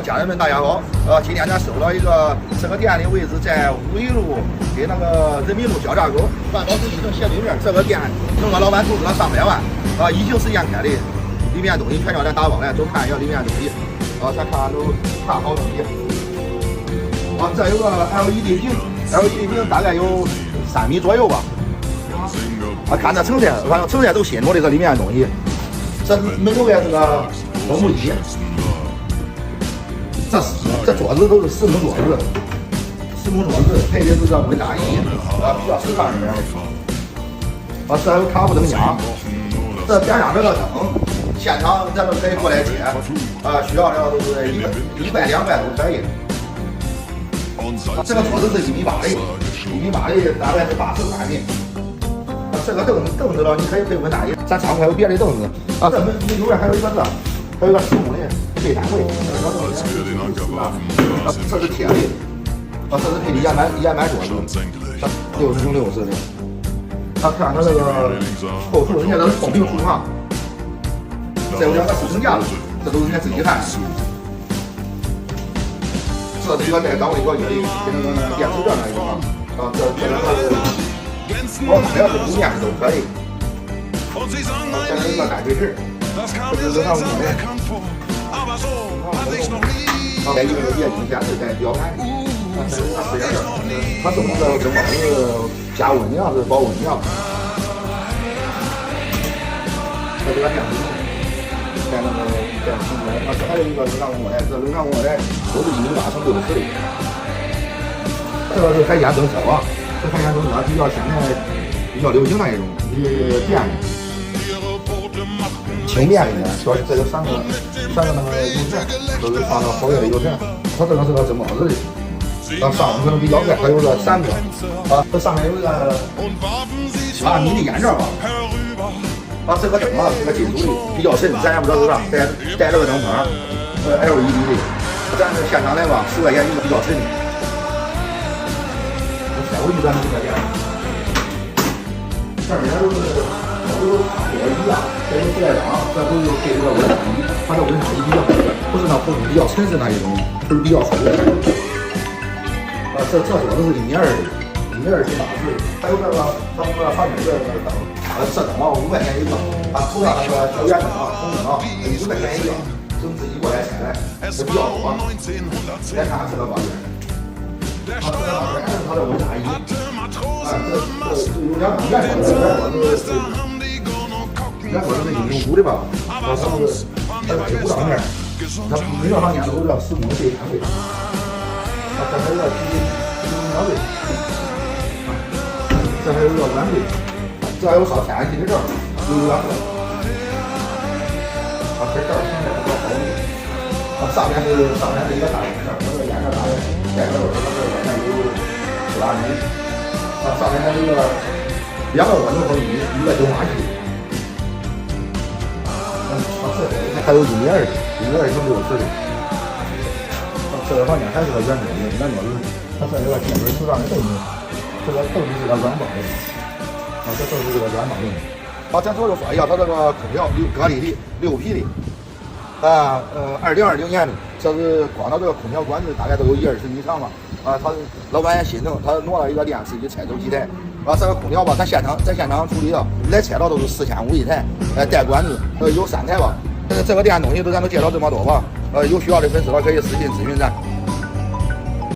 家人们，大家好。今天咱收到一个这个店的位置在五一路跟那个人民路交叉口，办公室已经写对面。这个店弄个老板投资了300万，疫情时间开的，里面东西全叫咱打包来，都看一下里面东西。咱看都看好东西。这有个 LED 屏 ，LED 屏大概有3米左右吧。看这呈现，反正呈现都新着的这里面的东西。这门口也是个老木椅。这桌子都是实木桌子，配的是个温大衣，比较时尚一点的。这还有卡布灯箱，这边上这个灯，现场咱们可以过来接，需要的都是100、200都可以。这个桌子是1.8米的，1.8米的大概是83米。这个凳子了，你可以配温大衣。咱仓库还有别的凳子这门里边还有一个还有一个实木的配单位，这是铁的，这是配的燕麦桌子，60×60的。看它这个后厨，人家都是透明厨房，这有2个收银架子，这都是人家自己看的。这是一个带档位调节的，跟那个电视这样一个这2个是只要是路面的都可以。这是一个单水池。这是上面的，在一个液晶显示在表盘里，这是它4点灯，它是那个跟网是加温呀，是保温呀。这是个电视机，在那个电视机，这还有一个冷藏锅台，这冷藏锅台都是1.8×60的。这个是海鲜灯车啊，这海鲜灯车比较现在比较流行的一种，电的。轻便一点，这有3个那个油线，都是放到后面的油线。它这个是个蒸包子的，上面可能比较矮，还有个3个这上面有一个7、8米的烟罩这个灯是个金属的，比较深，咱也不知道是啥，带这个灯泡LED 的，咱是现场来吧，10块钱一个，比较沉的。下回就咱10块钱，这里都是。都是火一样，这是不带档，这都是配这个温大衣，它这温大衣比较不是那普通比较沉实那一种，不是比较舒服。这桌子是1.2米的，1.2米80的，还有这个咱们这个房间这个灯，这灯5块钱一个，涂上那个小圆灯红灯1块钱一个，就自己过来拆来，这比较多。再看这个房间，这个房间它的温大衣，这有2个圆桌子。原本是1.5的吧，它是5张面，它每个房间都有这实木的这一摊位，这还有个皮秒柜，这还有个碗柜，这还有烧天然气的证，有2个，这这儿现在是个好的，上面是一个大烟罩，这个烟罩大概带着这个外面有7、8米，上面还有个2个温度风机，一个净化器。还有1.2的，1.2×60的。这个房间还是个圆桌子，它这有个铁轨涂上的凳子，这个凳子是个软棒的，这凳子是个软棒的。咱左右说一下，它这个空调格力的6匹的，2020年的，这是光它这个空调管子大概都有1、20米长吧。他老板也心疼，他挪了一个店自己拆走几台。这个空调吧，咱现场处理的，来拆到都是4500一台，带管子，有3台吧。这个店东西咱都介绍这么多吧，有需要的粉丝可以私信咨询咱。